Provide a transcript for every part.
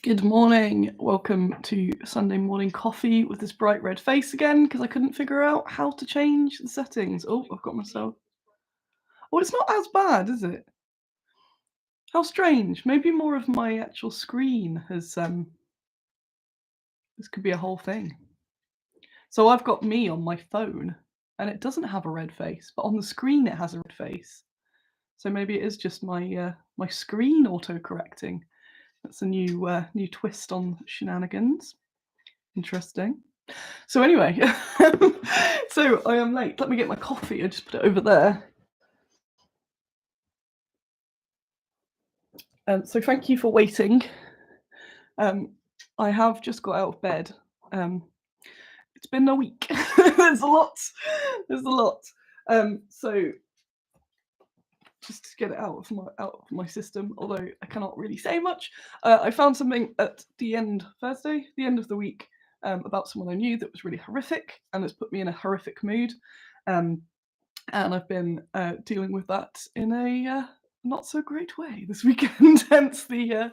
Good morning. Welcome to Sunday morning coffee with this bright red face again because I couldn't figure out how to change the settings. Oh, I've got myself. Oh, it's not as bad, is it? How strange. Maybe more of my actual screen has this could be a whole thing. So I've got me on my phone and it doesn't have a red face, but on the screen it has a red face. So maybe it is just my my screen auto-correcting. That's a new twist on shenanigans. Interesting. So anyway, so I am late. Let me get my coffee. I just put it over there. So thank you for waiting. I have just got out of bed. It's been a week. There's a lot. There's a lot. So just to get it out of my system, although I cannot really say much. I found something at the end Thursday, the end of the week, about someone I knew that was really horrific, and it's put me in a horrific mood. And I've been dealing with that in a not so great way this weekend. hence the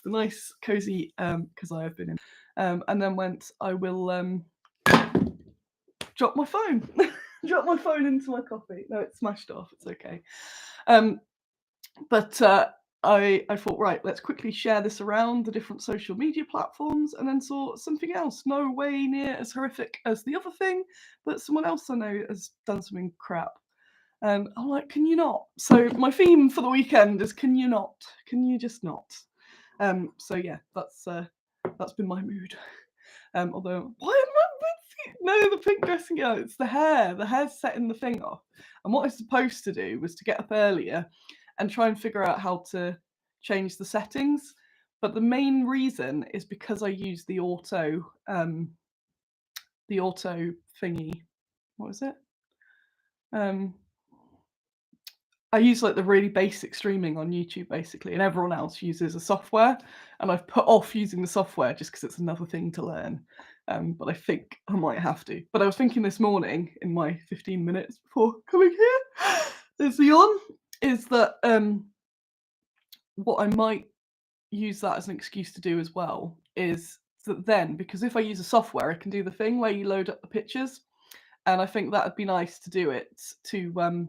nice cozy because I have been in. And then went. I will drop my phone. Drop my phone into my coffee. No, it's smashed off. It's okay. But I thought, right, let's quickly share this around the different social media platforms, and then saw something else, no way near as horrific as the other thing, but someone else I know has done something crap. And I'm like, can you not? So my theme for the weekend is, can you not? Can you just not? So yeah, that's been my mood. Although, why am I? No, the pink dressing gown. It's the hair. The hair's setting the thing off. And what I was supposed to do was to get up earlier and try and figure out how to change the settings. But the main reason is because I use the auto thingy. What is it? I use like the really basic streaming on YouTube basically, and everyone else uses a software, and I've put off using the software just because it's another thing to learn. But I think I might have to. But I was thinking this morning in my 15 minutes before coming here, is that what I might use that as an excuse to do as well is that then, because if I use a software, I can do the thing where you load up the pictures, and I think that would be nice to do it to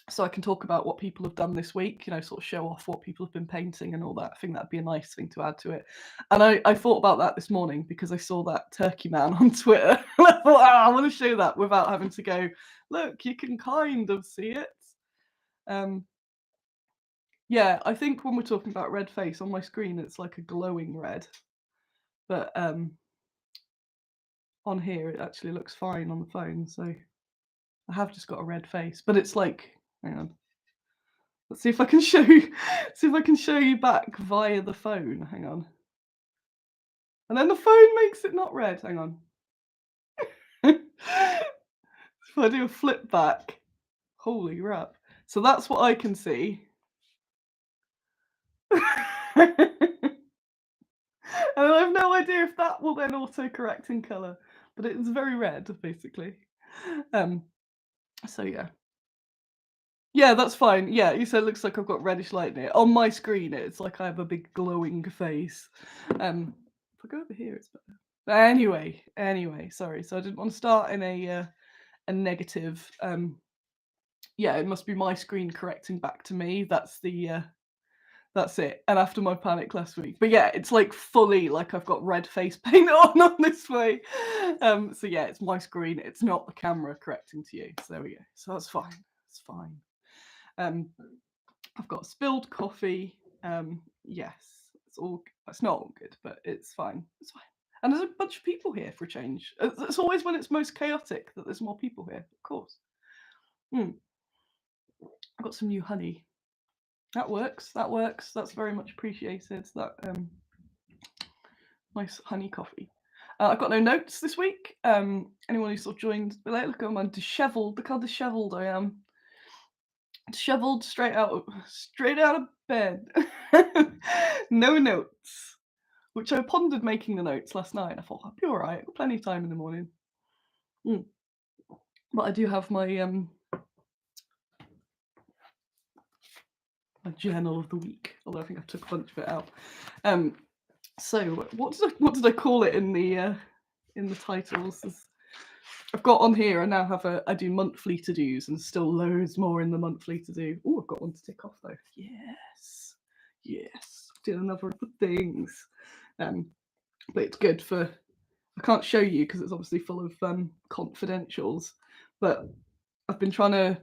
so I can talk about what people have done this week, sort of show off what people have been painting and all that. I think that'd be a nice thing to add to it. And I thought about that this morning because I saw that turkey man on Twitter. And I thought, I want to show that without having to go, look, you can kind of see it. Yeah, I think when we're talking about red face on my screen, it's like a glowing red. But on here, it actually looks fine on the phone. So I have just got a red face, but it's like, hang on. Let's see if I can show you. See if I can show you back via the phone. Hang on. And then the phone makes it not red. Hang on. If I do a flip back, holy crap! So that's what I can see. And I have no idea if that will then auto-correct in colour, but it's very red, basically. So yeah. Yeah, that's fine. Yeah, you said it looks like I've got reddish light in it. On my screen, it's like I have a big glowing face. If I go over here, it's better. But anyway, sorry. So I didn't want to start in a negative. Yeah, it must be my screen correcting back to me. That's it. And after my panic last week, but yeah, it's like fully like I've got red face paint on this way. So yeah, it's my screen. It's not the camera correcting to you. So there we go. So that's fine. It's fine. I've got spilled coffee. Yes, it's not all good, but it's fine. It's fine. And there's a bunch of people here for a change. It's always when it's most chaotic that there's more people here, of course. I've got some new honey. That works. That's very much appreciated. That nice honey coffee. I've got no notes this week. Anyone who sort of joined, look at my dishevelled. Look how dishevelled I am. Dishevelled straight out of bed. No notes. Which I pondered making the notes last night. I thought I'll be all right. Plenty of time in the morning. But I do have my journal of the week. Although I think I took a bunch of it out. So what did I call it in the titles? I've got on here. I now have I do monthly to dos, and still loads more in the monthly to do. Oh, I've got one to tick off though. Yes, did another of the things. But it's good for. I can't show you because it's obviously full of confidentials. But I've been trying to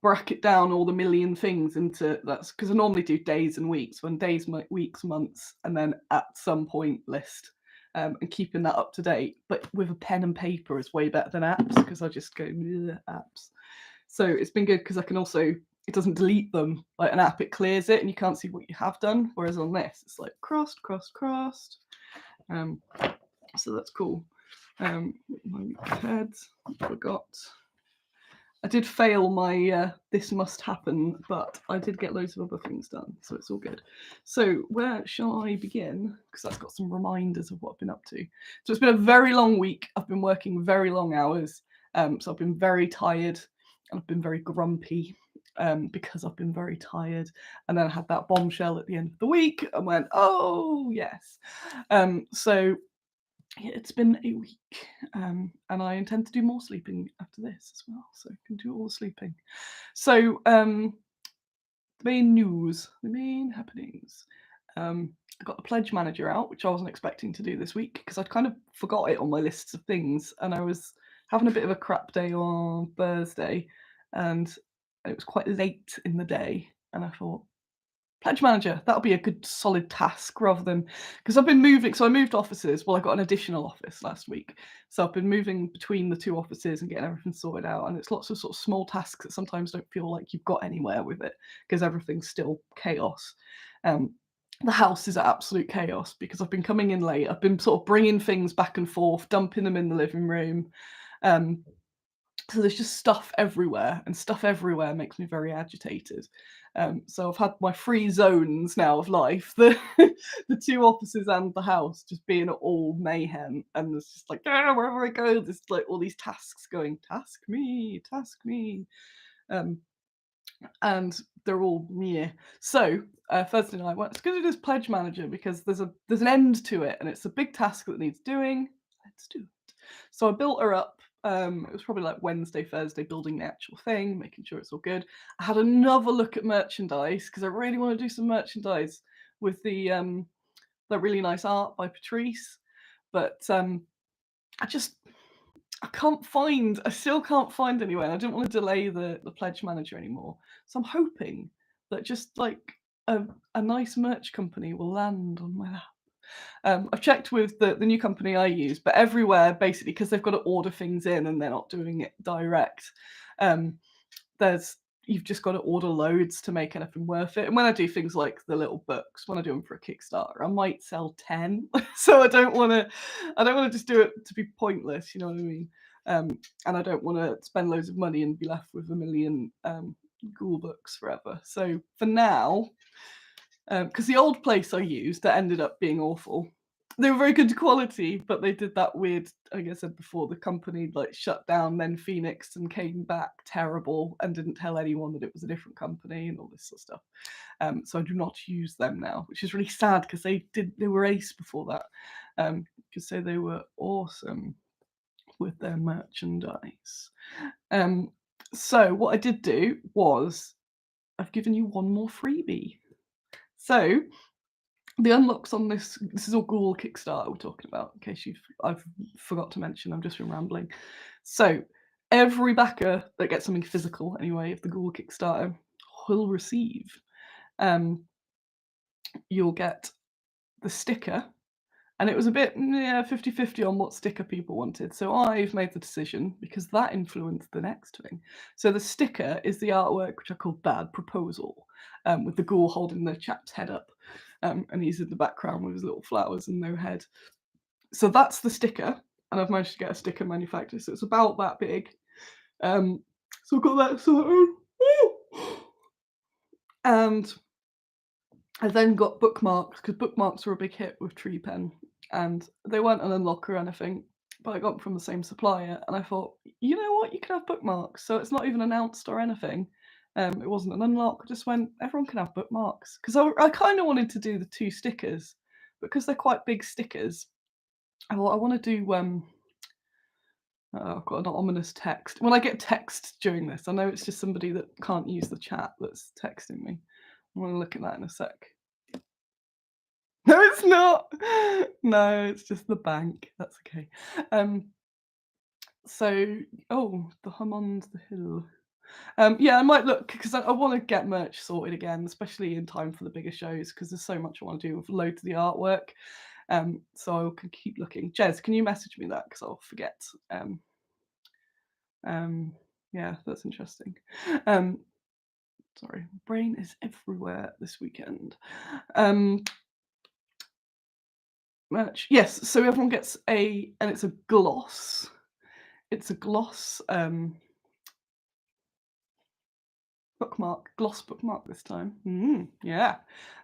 bracket down all the million things into that's because I normally do days and weeks, when days, weeks, months, and then at some point list. And keeping that up to date, but with a pen and paper is way better than apps because I just go apps. So it's been good because I can also, it doesn't delete them like an app, it clears it and you can't see what you have done. Whereas on this, it's like crossed. So that's cool. My heads, I forgot. I did fail my this must happen, but I did get loads of other things done, so it's all good. So where shall I begin? Because that's got some reminders of what I've been up to. So it's been a very long week. I've been working very long hours, so I've been very tired and I've been very grumpy because I've been very tired. And then I had that bombshell at the end of the week and went, oh yes. So yeah, it's been a week, and I intend to do more sleeping after this as well, so I can do all the sleeping. So, the main news, the main happenings. I got the pledge manager out, which I wasn't expecting to do this week because I'd kind of forgot it on my lists of things, and I was having a bit of a crap day on Thursday, and it was quite late in the day, and I thought, pledge manager, that'll be a good solid task rather than because I've been moving. So I moved offices. Well, I got an additional office last week. So I've been moving between the two offices and getting everything sorted out. And it's lots of sort of small tasks that sometimes don't feel like you've got anywhere with it because everything's still chaos. The house is absolute chaos because I've been coming in late. I've been sort of bringing things back and forth, dumping them in the living room. So there's just stuff everywhere, and stuff everywhere makes me very agitated. So I've had my three zones now of life: the the two offices and the house, just being all mayhem. And it's just like wherever I go, there's like all these tasks going. Task me, and they're all yeah. So Thursday night, well, let's go do this pledge manager because there's an end to it, and it's a big task that needs doing. Let's do it. So I built her up. It was probably like Wednesday, Thursday, building the actual thing, making sure it's all good. I had another look at merchandise because I really want to do some merchandise with the that really nice art by Patrice. But I still can't find anywhere. I didn't want to delay the pledge manager anymore. So I'm hoping that just like a nice merch company will land on my lap. I've checked with the new company I use, but everywhere basically because they've got to order things in and they're not doing it direct. You've just got to order loads to make anything worth it. And when I do things like the little books, when I do them for a Kickstarter, I might sell 10. So I don't want to just do it to be pointless. You know what I mean? And I don't want to spend loads of money and be left with a million Google books forever. So for now, because the old place I used that ended up being awful. They were very good quality, but they did that weird, like I said before, the company like shut down, then Phoenix and came back terrible and didn't tell anyone that it was a different company and all this sort of stuff. So I do not use them now, which is really sad because they were ace before that. Because so they were awesome with their merchandise. So what I did do was I've given you one more freebie. So the unlocks on this is all Google Kickstarter we're talking about, in case I've forgot to mention, I've just been rambling. So every backer that gets something physical anyway of the Google Kickstarter will receive you'll get the sticker. And it was a bit 50-50 on what sticker people wanted. So I've made the decision because that influenced the next thing. So the sticker is the artwork which I call Bad Proposal, with the ghoul holding the chap's head up, and he's in the background with his little flowers and no head. So that's the sticker, and I've managed to get a sticker manufacturer. So it's about that big. So I've got that sorted. And I then got bookmarks because bookmarks were a big hit with Tree Pen, and they weren't an unlock or anything, but I got them from the same supplier. And I thought, you know what, you can have bookmarks, so it's not even announced or anything. It wasn't an unlock. I just went, everyone can have bookmarks because I kind of wanted to do the two stickers, because they're quite big stickers, I want to do oh, I've got an ominous text. When I get text during this, I know it's just somebody that can't use the chat that's texting me. I'm going to look at that in a sec. No, it's not. No, it's just the bank. That's okay. So, oh, the hum on the hill. Yeah, I might look because I want to get merch sorted again, especially in time for the bigger shows because there's so much I want to do with loads of the artwork. So I can keep looking. Jez, can you message me that because I'll forget. Yeah, that's interesting. Sorry, my brain is everywhere this weekend. Merch, yes. So everyone gets and it's a gloss. It's a gloss bookmark, gloss bookmark this time. Yeah.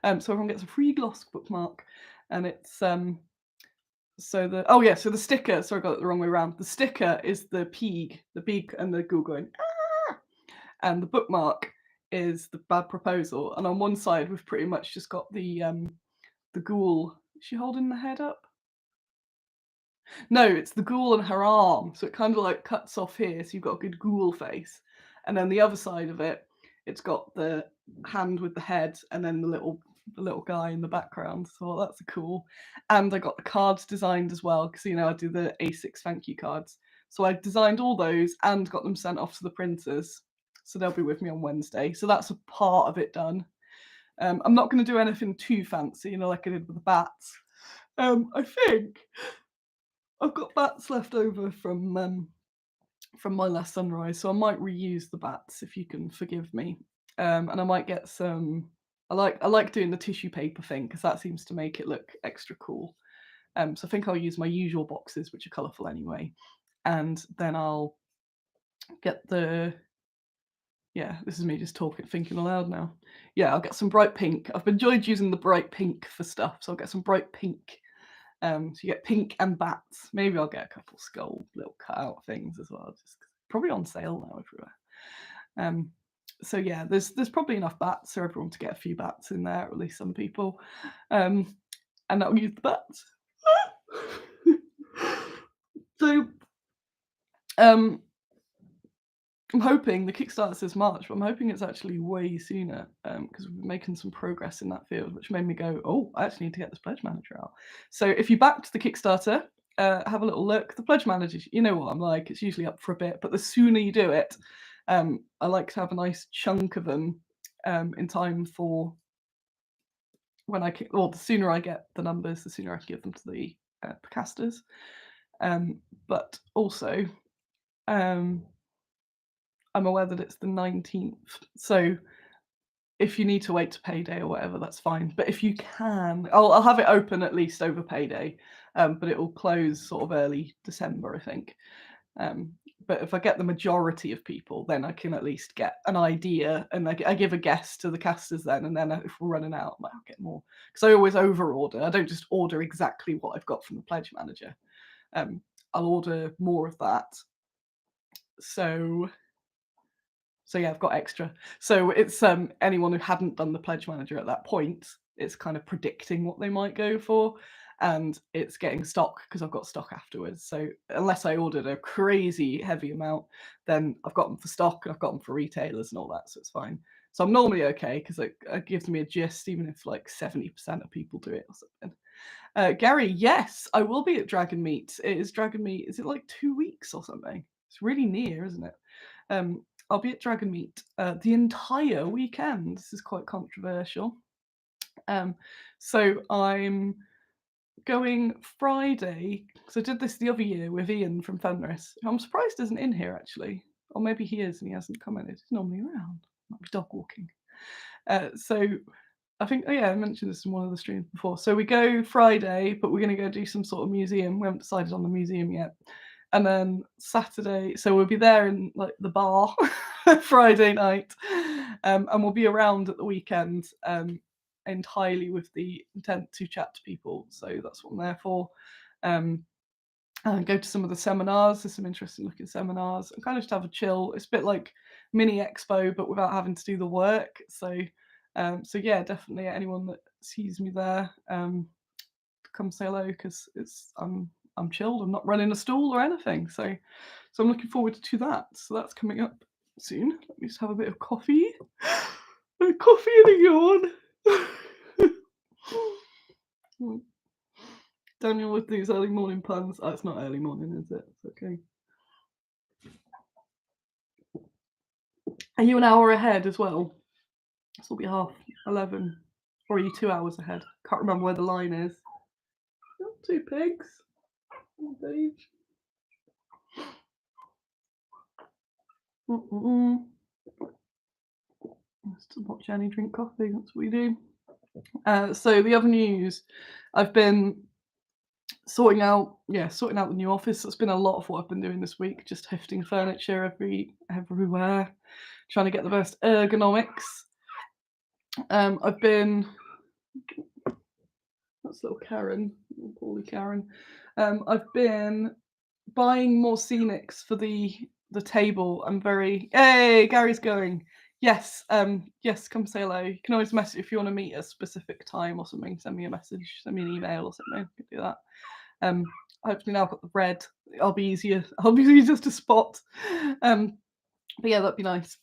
So everyone gets a free gloss bookmark, and it's so the sticker. Sorry, I got it the wrong way around. The sticker is the pig, and the ghoul going, ah! And the bookmark is the bad proposal. And on one side, we've pretty much just got the ghoul. Is she holding the head up? No, it's the ghoul and her arm. So it kind of like cuts off here. So you've got a good ghoul face. And then the other side of it, it's got the hand with the head and then the little guy in the background. So that's cool. And I got the cards designed as well because, I do the A6 thank you cards. So I designed all those and got them sent off to the printers. So they'll be with me on Wednesday. So that's a part of it done. I'm not going to do anything too fancy, like I did with the bats. I think I've got bats left over from my last sunrise, so I might reuse the bats if you can forgive me. And I might get some. I like doing the tissue paper thing because that seems to make it look extra cool. So I think I'll use my usual boxes, which are colourful anyway, and then I'll get the. Yeah, this is me just thinking aloud now. Yeah, I'll get some bright pink. I've enjoyed using the bright pink for stuff, so I'll get some bright pink. So you get pink and bats. Maybe I'll get a couple skull little cutout things as well. Just probably on sale now everywhere. So yeah, there's probably enough bats for everyone to get a few bats in there, or at least some people. And that'll use the bats. So I'm hoping the Kickstarter says March, but I'm hoping it's actually way sooner because we're making some progress in that field, which made me go, oh, I actually need to get this pledge manager out. So if you backed the Kickstarter, have a little look. The pledge manager, you know what I'm like, it's usually up for a bit, but the sooner you do it, I like to have a nice chunk of them in time for when the sooner I get the numbers, the sooner I can give them to the casters. But also, I'm aware that it's the 19th. So if you need to wait to payday or whatever, that's fine. But if you can, I'll have it open at least over payday, but it will close sort of early December, I think. But if I get the majority of people, then I can at least get an idea, and I give a guess to the casters then, and then if we're running out, I'll get more. Because I always over order. I don't just order exactly what I've got from the pledge manager. I'll order more of that. So yeah, I've got extra. So it's anyone who hadn't done the pledge manager at that point, it's kind of predicting what they might go for, and it's getting stock because I've got stock afterwards. So unless I ordered a crazy heavy amount, then I've got them for stock and I've got them for retailers and all that, so it's fine. So I'm normally okay because it gives me a gist, even if like 70% of people do it or something. Gary, yes, I will be at Dragon Meet. It is Dragon Meet. Is it like 2 weeks or something? It's really near, isn't it? I'll be at Dragon Meet the entire weekend. This is quite controversial. So I'm going Friday. So I did this the other year with Ian from Fenris. I'm surprised isn't in here actually. Or maybe he is and he hasn't commented. He's normally around. Might be dog walking. So I think, I mentioned this in one of the streams before. So we go Friday, but we're going to go do some sort of museum. We haven't decided on the museum yet. And then Saturday, so we'll be there in like the bar Friday night, and we'll be around at the weekend entirely with the intent to chat to people. So that's what I'm there for. And go to some of the seminars. There's some interesting looking seminars and kind of just have a chill. It's a bit like mini expo, but without having to do the work. So yeah, definitely anyone that sees me there, come say hello because it's I'm chilled. I'm not running a stall or anything. So I'm looking forward to that. So that's coming up soon. Let me just have a bit of coffee. A coffee and a yawn. Daniel with these early morning puns. Oh, it's not early morning, is it? It's okay. Are you an hour ahead as well? This will be 11:30. Or are you 2 hours ahead? Can't remember where the line is. Oh, 2 pigs. Oh, Dave. Still watch Jenny drink coffee. That's what we do. So the other news, I've been sorting out the new office. That's been a lot of what I've been doing this week. Just hefting furniture everywhere, trying to get the best ergonomics. I've been. That's little Karen, poorly Karen. I've been buying more scenics for the table. I'm very. Hey, Gary's going. Yes, yes, come say hello. You can always message if you want to meet at a specific time or something. Send me a message, send me an email or something. You can do that. Hopefully now I've got the red. I'll be easier to spot. But yeah, that'd be nice.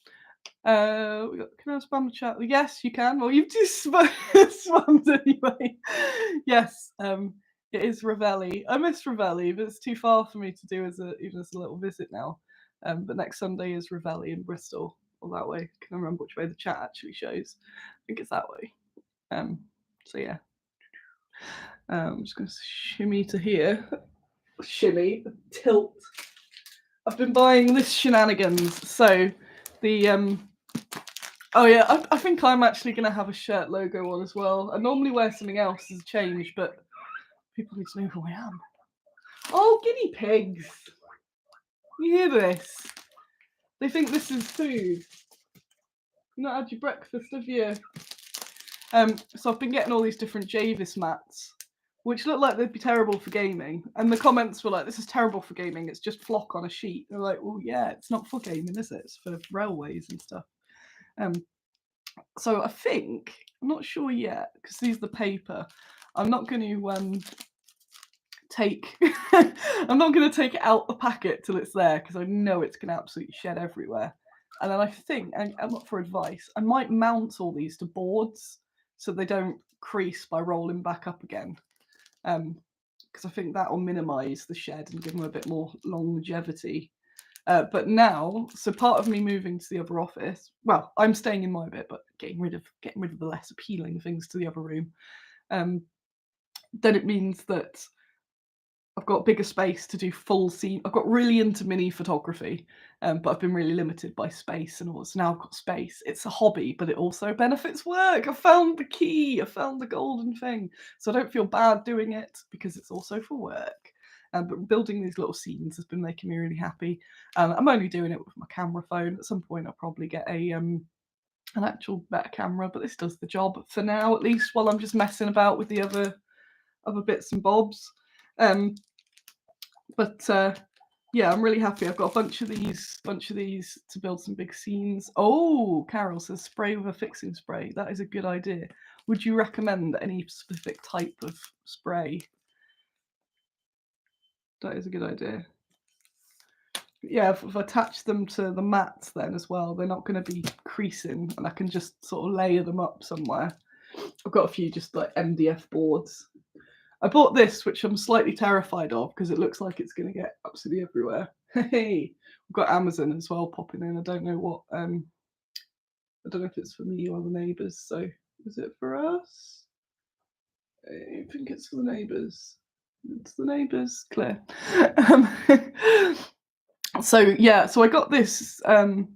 Can I spam the chat? Yes, you can. Well, you've just spammed anyway. Yes, it is Ravelli. I miss Ravelli, but it's too far for me to do even as a little visit now. But next Sunday is Ravelli in Bristol, or that way. I can't remember which way the chat actually shows. I think it's that way. So yeah. I'm just going to shimmy to here. Shimmy, tilt. I've been buying this shenanigans. So the oh yeah, I think I'm actually going to have a shirt logo on as well. I normally wear something else as a change, but people need to know who I am. Oh, guinea pigs! You hear this? They think this is food. You've not had your breakfast, have you? So I've been getting all these different Javis mats, which look like they'd be terrible for gaming. And the comments were like, this is terrible for gaming, it's just flock on a sheet. They're like, well, yeah, it's not for gaming, is it? It's for railways and stuff. So I think, I'm not sure yet, because these are the paper. I'm not going to take I'm not going to take it out the packet till it's there, because I know it's going to absolutely shed everywhere. And then I think, and I'm not for advice, I might mount all these to boards so they don't crease by rolling back up again. Because I think that will minimise the shed and give them a bit more longevity. But now, so part of me moving to the other office, well, I'm staying in my bit, but getting rid of the less appealing things to the other room, then it means that I've got bigger space to do full scene. I've got really into mini photography, but I've been really limited by space and all. So now I've got space. It's a hobby, but it also benefits work. I found the key. I found the golden thing. So I don't feel bad doing it because it's also for work. But building these little scenes has been making me really happy. I'm only doing it with my camera phone. At some point, I'll probably get an actual better camera, but this does the job for now, at least, while I'm just messing about with the other bits and bobs. But yeah, I'm really happy. I've got a bunch of these to build some big scenes. Oh, Carol says spray with a fixing spray. That is a good idea. Would you recommend any specific type of spray? That is a good idea. Yeah, if I attach them to the mats then as well, they're not going to be creasing, and I can just sort of layer them up somewhere. I've got a few just like MDF boards. I bought this, which I'm slightly terrified of because it looks like it's going to get absolutely everywhere. Hey, we've got Amazon as well popping in. I don't know what. I don't know if it's for me or the neighbours. So is it for us? I think it's for the neighbours. It's the neighbours, Claire. So yeah, so I got this because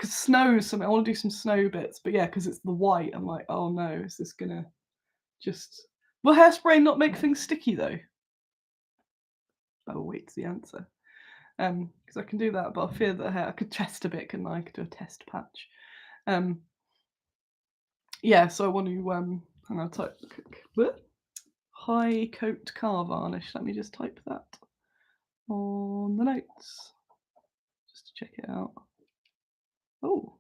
snow's something. I want to do some snow bits, but yeah, because it's the white, I'm like, oh no, is this gonna just? Will hairspray not make things sticky though? Oh, wait, the answer. Because I can do that, but I fear that I could test a bit, couldn't I? I could do a test patch. Yeah, so I want to hang on, type high coat car varnish. Let me just type that on the notes just to check it out. Oh,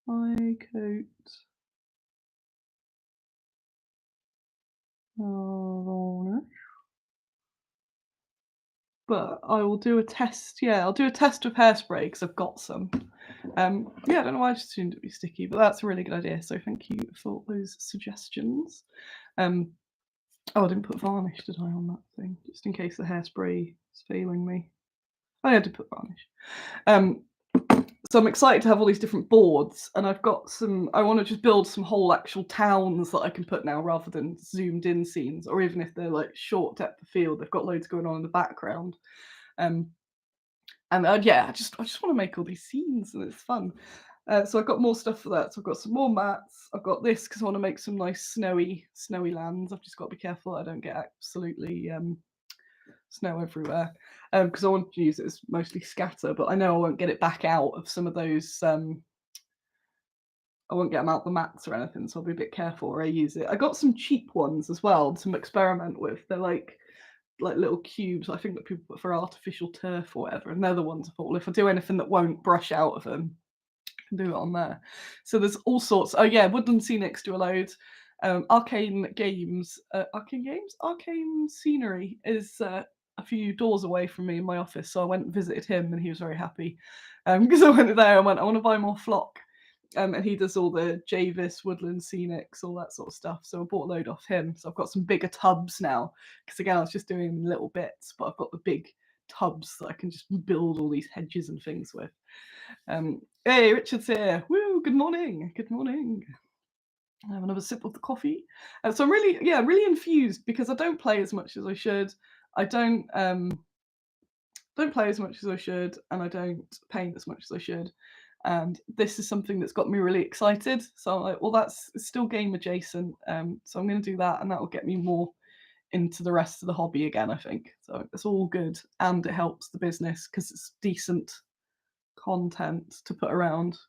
high coat But I will do a test. Yeah, I'll do a test with hairspray because I've got some. Yeah, I don't know why I just assumed it'd be sticky, but that's a really good idea. So thank you for those suggestions. Um, oh, I didn't put varnish, did I, on that thing? Just in case the hairspray is failing me. I had to put varnish. Um, so I'm excited to have all these different boards, and I've got some. I want to just build some whole actual towns that I can put now, rather than zoomed in scenes, or even if they're like short depth of field, they've got loads going on in the background. Um, and yeah, I just want to make all these scenes, and it's fun. So I've got more stuff for that. So I've got some more mats. I've got this because I want to make some nice snowy lands. I've just got to be careful I don't get absolutely snow everywhere, because I want to use it as mostly scatter, but I know I won't get it back out of some of those. I won't get them out the mats or anything, so I'll be a bit careful where I use it. I got some cheap ones as well to experiment with. They're like little cubes, I think, that people put for artificial turf or whatever, and they're the ones I thought, well, if I do anything that won't brush out of them, I can do it on there. So there's all sorts. Oh yeah, Woodland Scenics do a load. Arcane Games, Arcane Scenery is a few doors away from me in my office, so I went and visited him, and he was very happy because I went there. I went, I want to buy more flock. And he does all the Javis, Woodland Scenics, all that sort of stuff. So I bought a load off him. So I've got some bigger tubs now. Because again, I was just doing little bits, but I've got the big tubs that I can just build all these hedges and things with. Hey, Richard's here. Woo, good morning. Good morning. Have another sip of the coffee. So I'm really infused because I don't play as much as I should. I don't play as much as I should, and I don't paint as much as I should. And this is something that's got me really excited. So I'm like, well, that's still game adjacent. So I'm going to do that, and that will get me more into the rest of the hobby again, I think. So it's all good, and it helps the business because it's decent content to put around.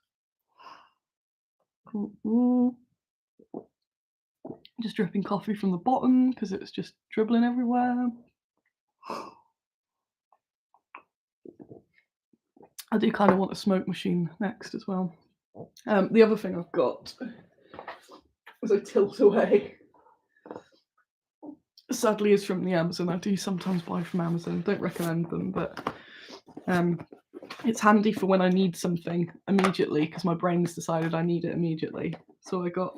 Just dripping coffee from the bottom because it's just dribbling everywhere. I do kind of want a smoke machine next as well. The other thing I've got, as I tilt away, sadly, is from the Amazon. I do sometimes buy from Amazon. Don't recommend them, but it's handy for when I need something immediately because my brain's decided I need it immediately. So I got,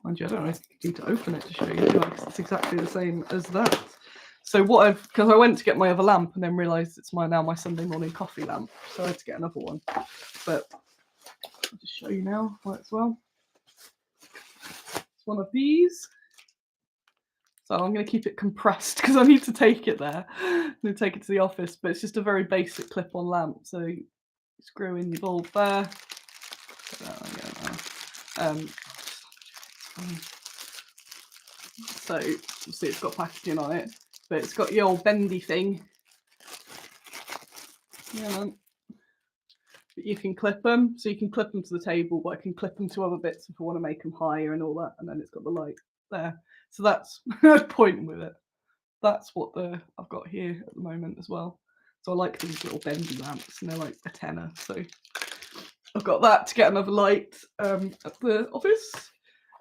mind you, I don't need to open it to show you. It's exactly the same as that. So because I went to get my other lamp and then realised it's now my Sunday morning coffee lamp, so I had to get another one. But I'll just show you now as well. It's one of these. So I'm going to keep it compressed because I need to take it there. I'm going to take it to the office, but it's just a very basic clip-on lamp. So you screw in your bulb there. So you see it's got packaging on it, but it's got your old bendy thing. Yeah, but you can clip them. So you can clip them to the table, but I can clip them to other bits if I want to make them higher and all that. And then it's got the light there. So that's the point with it. That's what I've got here at the moment as well. So I like these little bendy lamps, and they're like a tenner. So I've got that to get another light at the office,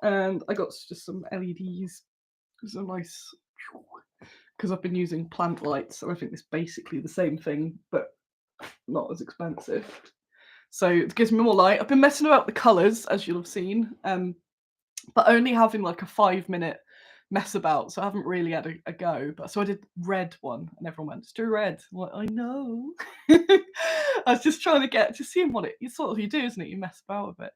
and I got just some LEDs. So nice, because I've been using plant lights, and I think it's basically the same thing, but not as expensive. So it gives me more light. I've been messing about the colours, as you'll have seen, but only having like a 5-minute mess about, so I haven't really had a go. But so I did red one, and everyone went, "Just do red." I'm like, I know. I was just trying to get seeing what it's sort of you do, isn't it? You mess about with it.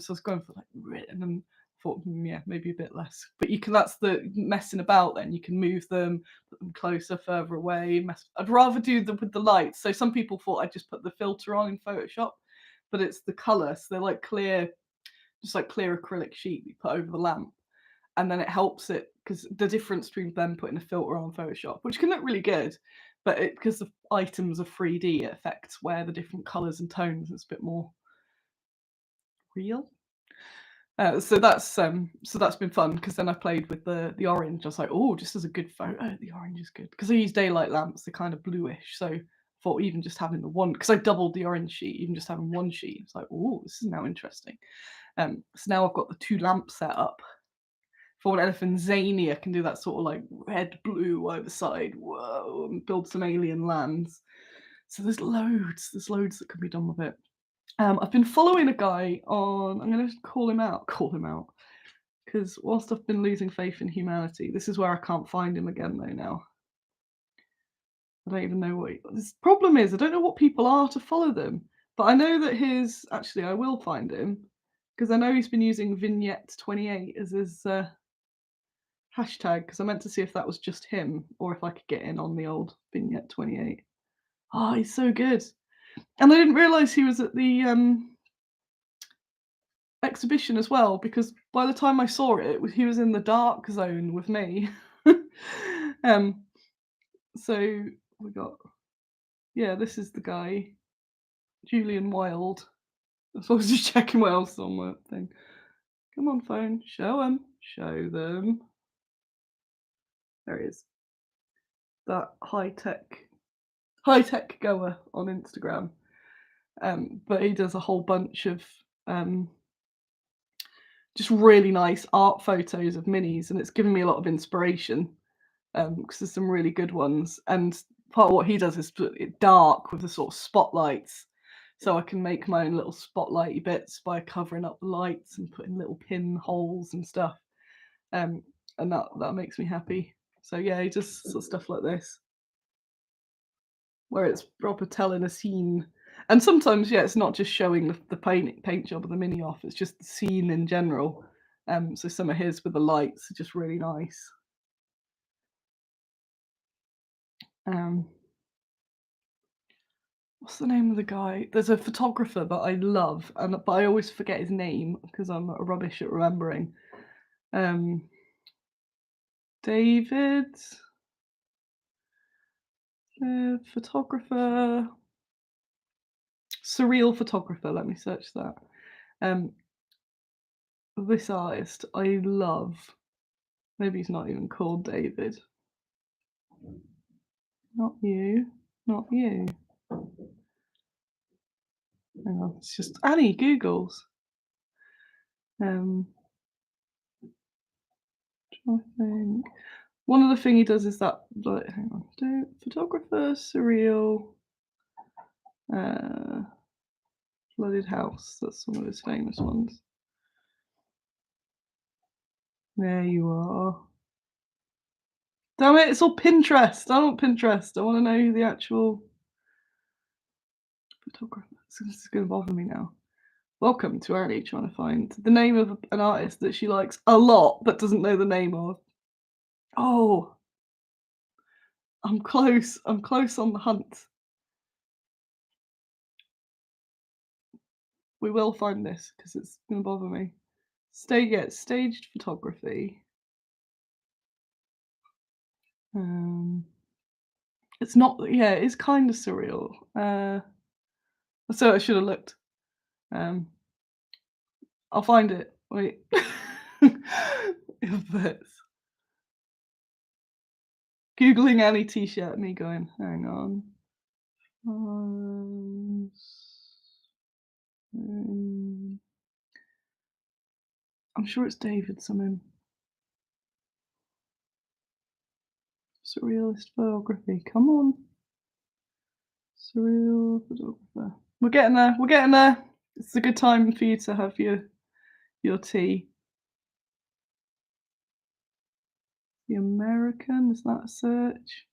So I was going for like red, and then thought, yeah, maybe a bit less. But you can. That's the messing about. Then you can move them, put them closer, further away. I'd rather do them with the lights. So some people thought I'd just put the filter on in Photoshop, but it's the colour. So they're like clear, just like clear acrylic sheet you put over the lamp. And then it helps it because the difference between them putting a filter on Photoshop, which can look really good, but because the items are 3D, it affects where the different colours and tones. It's a bit more real. So that's been fun because then I played with the orange. I was like, oh, just as a good photo, the orange is good because I use daylight lamps. They're kind of bluish, so I thought even just having the one, because I doubled the orange sheet, even just having one sheet, it's like, oh, this is now interesting. So now I've got the 2 lamps set up For an elephant, Zania can do that sort of like red, blue overside, whoa, and build some alien lands. So there's loads that can be done with it. I've been following a guy on. I'm going to call him out, because whilst I've been losing faith in humanity, this is where I can't find him again though now. I don't even know what this problem is. I don't know what people are to follow them, but I know that his. Actually, I will find him because I know he's been using vignette 28 as his hashtag. Because I meant to see if that was just him or if I could get in on the old vignette 28. Oh, he's so good, and I didn't realize he was at the exhibition as well, because by the time I saw it, he was in the dark zone with me. um, so we got, yeah, this is the guy, Julian Wild. So I was just checking what else is on my thing. Come on, phone, show them, show them. There he is. That high tech goer on Instagram. But he does a whole bunch of just really nice art photos of minis, and it's given me a lot of inspiration because there's some really good ones. And part of what he does is put it dark with the sort of spotlights, so I can make my own little spotlighty bits by covering up the lights and putting little pin holes and stuff. And that makes me happy. So yeah, he does sort of stuff like this, where it's proper telling a scene. And sometimes, yeah, it's not just showing the paint job of the mini off; it's just the scene in general. So some of his with the lights are just really nice. Um, what's the name of the guy? There's a photographer that I love, but I always forget his name because I'm rubbish at remembering. David, photographer, surreal photographer. Let me search that. This artist I love. Maybe he's not even called David. Not you. Not you. Hang on, it's just Annie Googles. I think one of the thing he does is that. Like, hang on, do photographer surreal. Flooded house. That's one of his famous ones. There you are. Damn it! It's all Pinterest. I want Pinterest. I want to know who the actual photographer. This is going to bother me now. Welcome to Annie trying to find the name of an artist that she likes a lot but doesn't know the name of. Oh, I'm close. I'm close on the hunt. We will find this because it's going to bother me. Staged photography. It's not. Yeah, it's kind of surreal. So I should have looked. I'll find it. Wait. But Googling Annie t-shirt, me going, hang on. I'm sure it's David something. Surrealist photography. Come on. Surreal photographer. We're getting there. We're getting there. It's a good time for you to have your tea. The American, is that a search?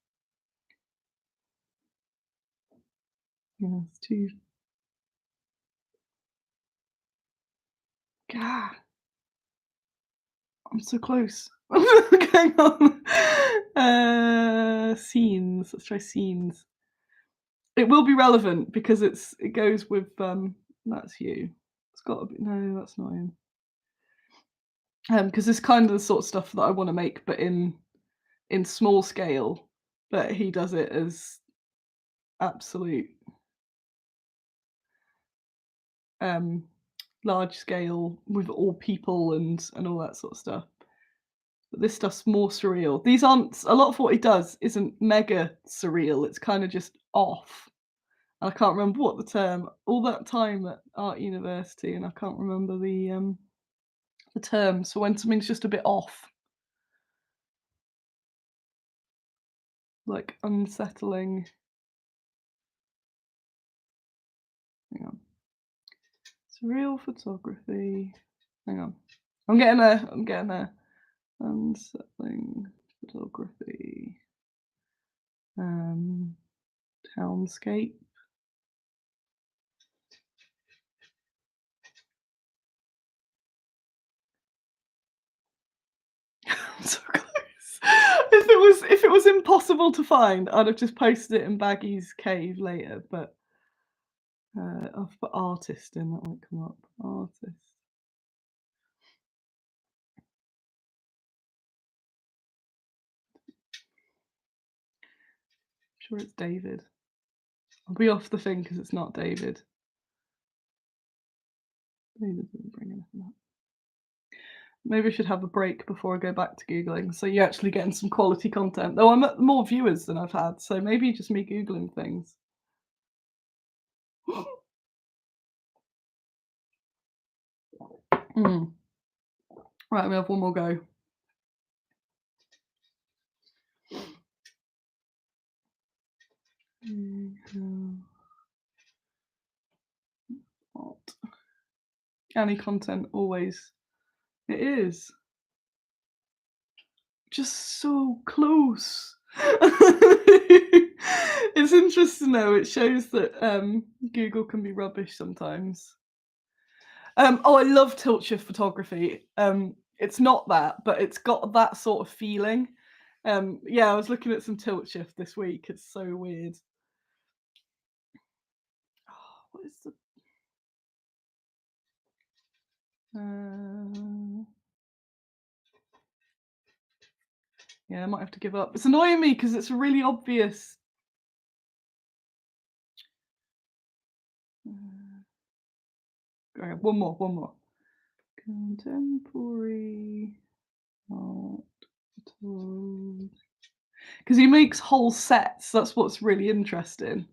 Yeah, it's too. God, I'm so close. What's going on? Scenes. Let's try scenes. It will be relevant because it goes with that's you. It's got to be no, that's not him. Because it's kind of the sort of stuff that I want to make, but in small scale. But he does it as absolute large scale with all people and all that sort of stuff. But this stuff's more surreal. These aren't a lot of what he does isn't mega surreal. It's kind of just off. I can't remember what the term. All that time at art university, and I can't remember the term. So when something's just a bit off, like unsettling. Hang on. Surreal photography. Hang on. I'm getting there. Unsettling photography. Townscape. I'm so close. If it was impossible to find, I'd have just posted it in Baggy's cave later, but I've put artist in, that might come up. Artist. I'm sure it's David. I'll be off the thing because it's not David. David doesn't bring anything up. Maybe I should have a break before I go back to Googling, so you're actually getting some quality content. Though I'm at more viewers than I've had, so maybe just me Googling things. Right, we have one more go. What? Any content always. It is. Just so close. It's interesting though, it shows that Google can be rubbish sometimes. Oh, I love tilt shift photography. It's not that, but it's got that sort of feeling. Yeah, I was looking at some tilt shift this week. It's so weird. Oh, what is the yeah, I might have to give up. It's annoying me because it's really obvious. Okay, one more. Contemporary art, because he makes whole sets. That's what's really interesting.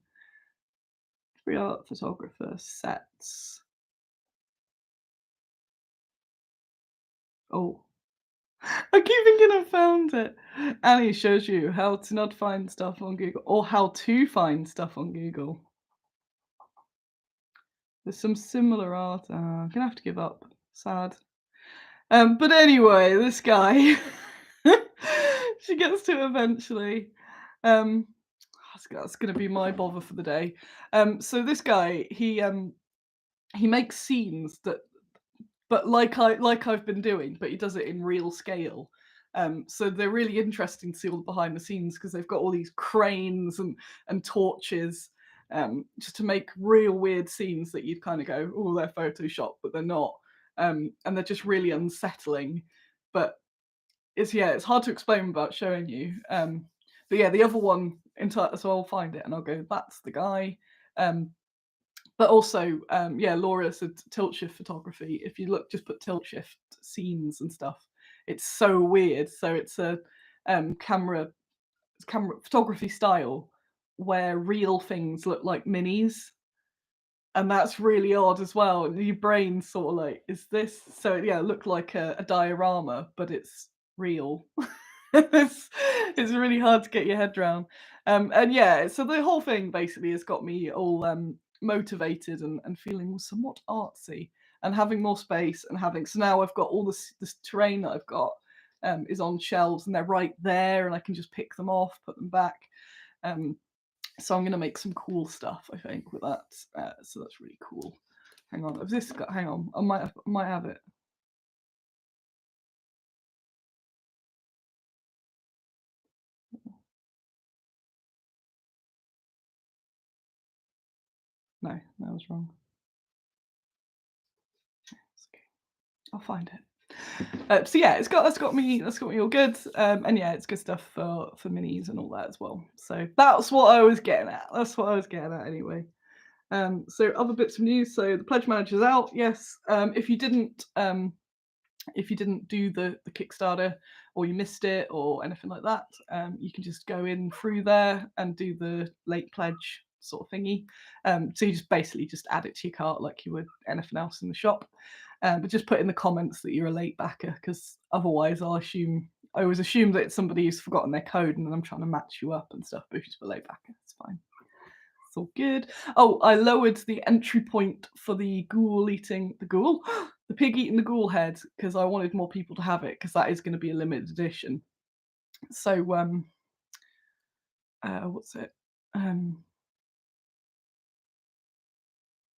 Free art photographer sets. Oh, I keep thinking I found it. Annie shows you how to not find stuff on Google, or how to find stuff on Google. There's some similar art. I'm gonna have to give up. Sad. But anyway, this guy, she gets to eventually. That's gonna be my bother for the day. So this guy, he makes scenes that, but like I've been doing, but he does it in real scale. So they're really interesting to see all the behind the scenes because they've got all these cranes and torches, just to make real weird scenes that you'd kind of go, oh, they're Photoshop, but they're not, and they're just really unsettling. But it's hard to explain without showing you. But yeah, the other one so I'll find it and I'll go, that's the guy. But also, yeah, Laura said tilt shift photography. If you look, just put tilt shift scenes and stuff. It's so weird. So it's a camera photography style where real things look like minis, and that's really odd as well. Your brain's sort of like, is this? So yeah, it looked like a diorama, but it's real. It's really hard to get your head around. And yeah, so the whole thing basically has got me all motivated and feeling somewhat artsy and having more space and having, so now I've got all this terrain that I've got is on shelves and they're right there and I can just pick them off, put them back. So I'm going to make some cool stuff, I think, with that. So that's really cool. Hang on, I've this got, hang on, I might have it. No, that was wrong. Okay. I'll find it. So yeah, that's got me all good. And yeah, it's good stuff for minis and all that as well. So that's what I was getting at. That's what I was getting at anyway. So other bits of news. So the pledge manager's out. Yes. If you didn't do the Kickstarter or you missed it or anything like that, you can just go in through there and do the late pledge sort of thingy. So you just basically just add it to your cart like you would anything else in the shop. But just put in the comments that you're a late backer, because otherwise I'll assume I always assume that it's somebody who's forgotten their code, and then I'm trying to match you up and stuff. But if you below back, it's fine. It's all good. Oh, I lowered the entry point for the ghoul eating the ghoul, the pig eating the ghoul head, because I wanted more people to have it, because that is going to be a limited edition. So what's it?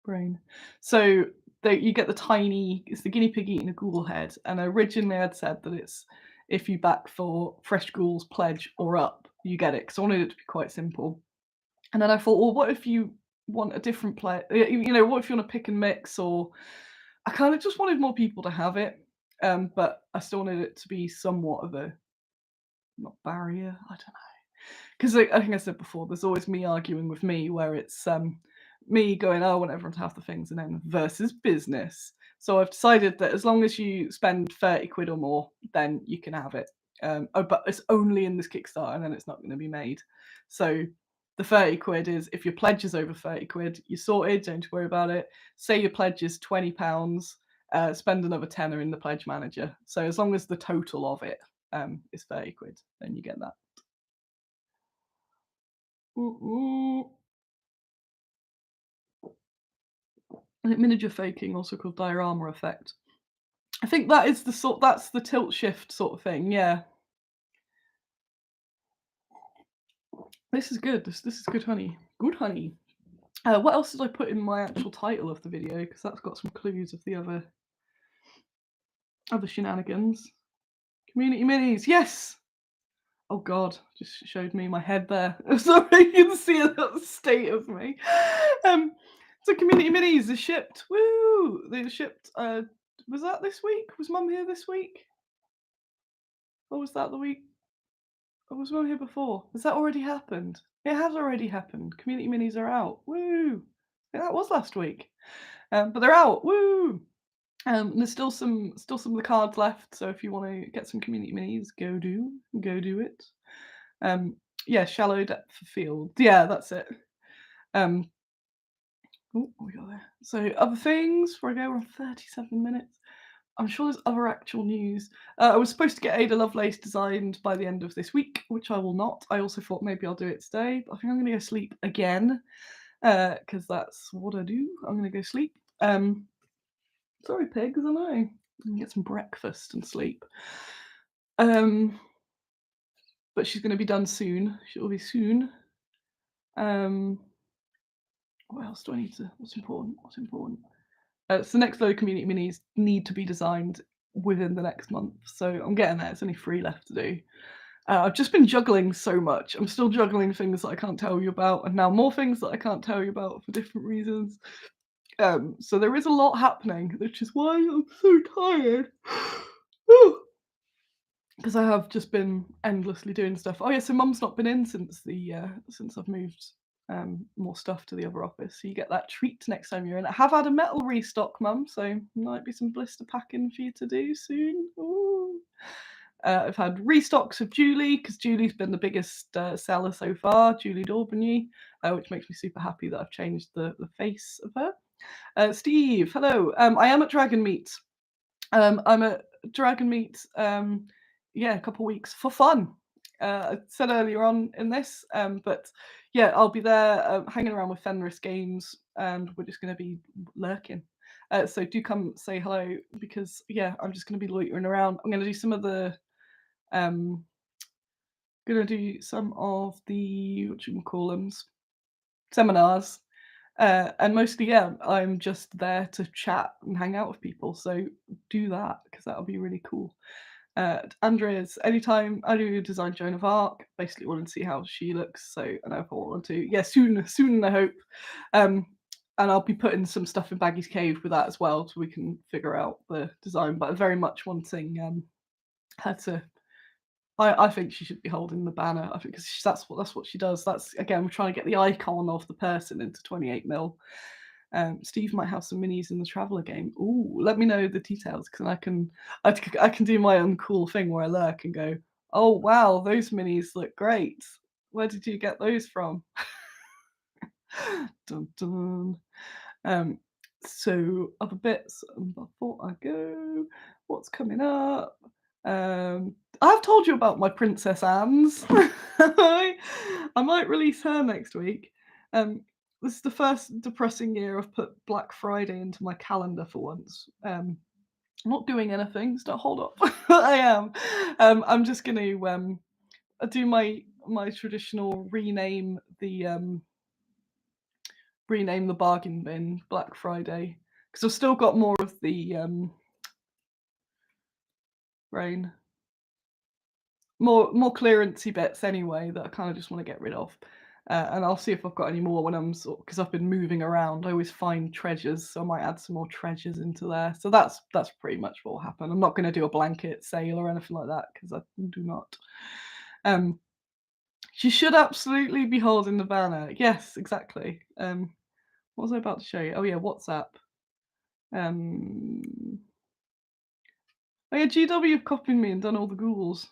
Brain. So you get the tiny. It's the guinea pig eating a ghoul head, and originally I'd said that it's if you back for fresh ghouls pledge or up, you get it, because I wanted it to be quite simple. And then I thought, well, what if you want a different play? You know, what if you want to pick and mix? Or I kind of just wanted more people to have it, but I still wanted it to be somewhat of a not barrier. I don't know. Because I think I said before, there's always me arguing with me, where it's me going, oh, I want everyone to have the things, and then versus business. So I've decided that as long as you spend 30 quid or more, then you can have it. But it's only in this Kickstarter, and then it's not going to be made. So the 30 quid is if your pledge is over 30 quid, you're sorted, don't worry about it. Say your pledge is £20, spend another tenner in the pledge manager. So as long as the total of it is 30 quid, then you get that. I think miniature faking, also called diorama effect. I think that is that's the tilt shift sort of thing. Yeah, this is good. This is good honey. Good honey. What else did I put in my actual title of the video? Because that's got some clues of the other shenanigans. Community minis. Yes. Oh God, just showed me my head there. Sorry, you can see that state of me. So community minis are shipped. Woo! They shipped. Was that this week? Was Mum here this week? Or was that the week? Or was Mum here before? Has that already happened? It has already happened. Community minis are out. Woo! Yeah, that was last week. But they're out. Woo! There's still some of the cards left. So if you want to get some community minis, go do it. Yeah, shallow depth of field. Yeah, that's it. Oh, we got there. So other things before I go, we're on 37 minutes. I'm sure there's other actual news. I was supposed to get Ada Lovelace designed by the end of this week, which I will not. I also thought maybe I'll do it today, but I think I'm going to go sleep again because that's what I do. I'm going to go sleep. Sorry, pigs, I know. I'm going to get some breakfast and sleep. But she's going to be done soon. She'll be soon. What else do I need to? What's important? So the next load of community minis need to be designed within the next month. So I'm getting there. It's only 3 left to do. I've just been juggling so much. I'm still juggling things that I can't tell you about, and now more things that I can't tell you about for different reasons. So there is a lot happening, which is why I'm so tired. Because I have just been endlessly doing stuff. Oh yeah, so Mum's not been in since I've moved more stuff to the other office. So you get that treat next time you're in. I have had a metal restock, Mum, so might be some blister packing for you to do soon. Ooh. I've had restocks of Julie, because Julie's been the biggest seller so far, Julie Daubigny, which makes me super happy that I've changed the face of her. Steve, hello. I am at Dragon Meet. I'm at Dragon Meet, a couple of weeks for fun. I said earlier on in this, but yeah, I'll be there hanging around with Fenris Games, and we're just going to be lurking. So do come say hello, because yeah, I'm just going to be loitering around. I'm going to do some of the seminars, and mostly, yeah, I'm just there to chat and hang out with people. So do that, because that'll be really cool. Andrea's, anytime I do design Joan of Arc, basically wanting to see how she looks. So, and I want to, yeah, soon I hope. And I'll be putting some stuff in Baggy's Cave with that as well, so we can figure out the design. But I'm very much wanting her to. I think she should be holding the banner. I think because that's what she does. That's, again, we're trying to get the icon of the person into 28mm. Steve might have some minis in the Traveller game. Ooh, let me know the details, because I can do my own cool thing where I lurk and go, oh wow, those minis look great. Where did you get those from? Dun dun. So other bits before I go, what's coming up? I've told you about my Princess Anne's. I might release her next week. Um, this is the first depressing year I've put Black Friday into my calendar for once. I'm not doing anything, so don't hold up. I am. I'm just going to do my traditional rename the bargain bin Black Friday because I've still got more of the rain, more clearancey bits anyway that I kind of just want to get rid of. And I'll see if I've got any more when I'm because I've been moving around. I always find treasures, so I might add some more treasures into there. So that's pretty much what will happen. I'm not going to do a blanket sale or anything like that because I do not. She should absolutely be holding the banner. Yes, exactly. What was I about to show you? Oh yeah, WhatsApp. Oh yeah, GW have copied me and done all the ghouls.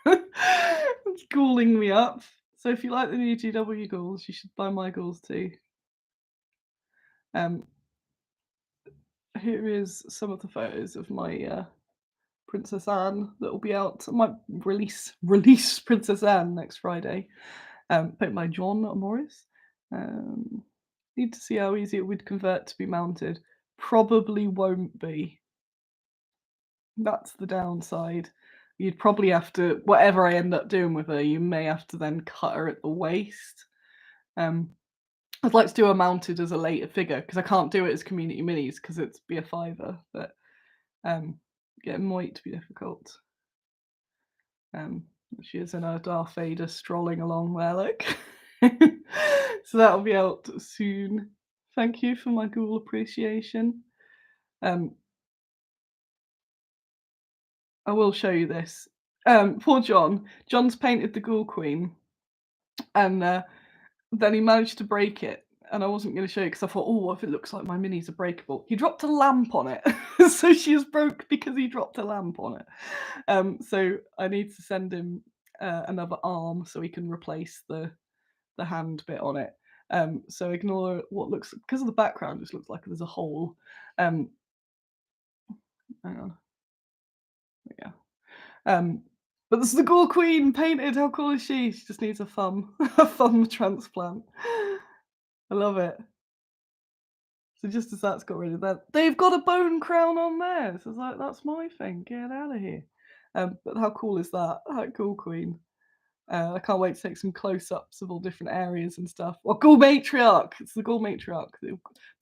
It's ghouling me up. So if you like the new GW ghouls, you should buy my ghouls too. Here is some of the photos of my Princess Anne that will be out. I might release Princess Anne next Friday. Painted by John Morris. Need to see how easy it would convert to be mounted. Probably won't be. That's the downside. You'd probably have to, whatever I end up doing with her, you may have to then cut her at the waist. I'd like to do her mounted as a later figure because I can't do it as community minis because it's be a fiver, but yeah, it might be difficult. She is in her Darth Vader strolling along there, look. So that'll be out soon. Thank you for my ghoul appreciation. I will show you this. Poor John. John's painted the Ghoul Queen, and then he managed to break it. And I wasn't going to show you because I thought, oh, what if it looks like my minis are breakable? He dropped a lamp on it, so she is broke because he dropped a lamp on it. So I need to send him another arm so he can replace the hand bit on it. So ignore what looks because of the background. Just looks like there's a hole. Hang on. Yeah. But this is the Ghoul Queen painted. How cool is she? She just needs a thumb, a thumb transplant. I love it. So just as that's got rid of that, they've got a bone crown on there. So it's like, that's my thing. Get out of here. But how cool is that? That Ghoul Queen. I can't wait to take some close-ups of all different areas and stuff. Or Ghoul Matriarch. It's the Ghoul Matriarch. The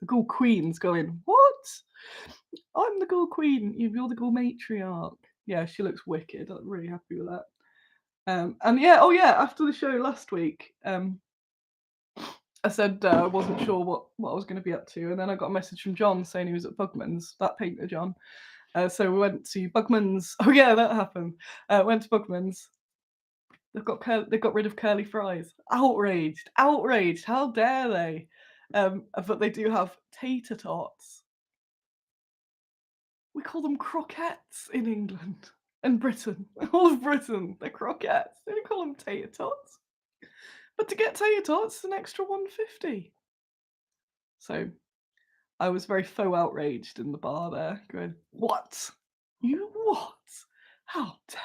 Ghoul Queen's going, what? I'm the Ghoul Queen. You're the Ghoul Matriarch. Yeah, she looks wicked. I'm really happy with that. And yeah, oh yeah, after the show last week, I said I wasn't sure what I was going to be up to, and then I got a message from John saying he was at Bugman's, that painter John. So we went to Bugman's. Oh yeah, that happened. Went to Bugman's. They've got rid of curly fries. Outraged! How dare they? But they do have tater tots. We call them croquettes in England and Britain. All of Britain, they're croquettes. They don't call them tater tots. But to get tater tots, it's an extra £1.50. So I was very faux outraged in the bar there, going, "What? You what? How dare?"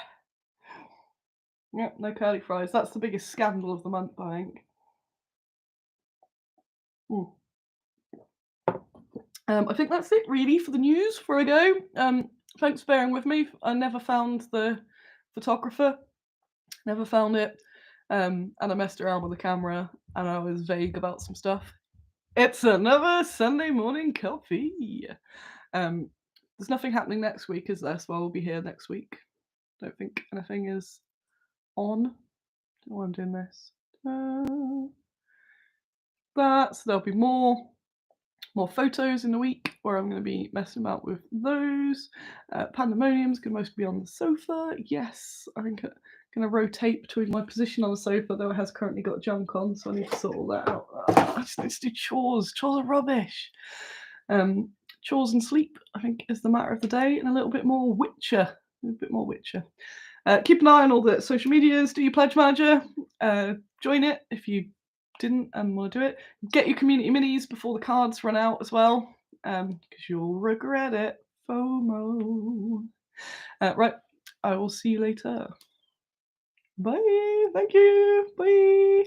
Yep, no curly fries. That's the biggest scandal of the month, I think. I think that's it really for the news before I go. Thanks for bearing with me. I never found the photographer, never found it, and I messed around with the camera and I was vague about some stuff. It's another Sunday morning coffee. There's nothing happening next week, is there? So I will be here next week. Don't think anything is on. Don't know why I'm doing this. So there'll be more photos in the week where I'm going to be messing about with those. Pandemonium's going to mostly be on the sofa. Yes, I think I'm going to rotate between my position on the sofa, though it has currently got junk on, so I need to sort all that out. I just need to do chores. Chores are rubbish. Chores and sleep, I think, is the matter of the day, and a little bit more Witcher. Keep an eye on all the social medias. Do your pledge manager. Join it if you didn't and want to do it. Get your community minis before the cards run out as well, because you'll regret it. FOMO. Right, I will see you later. Bye. Thank you. Bye.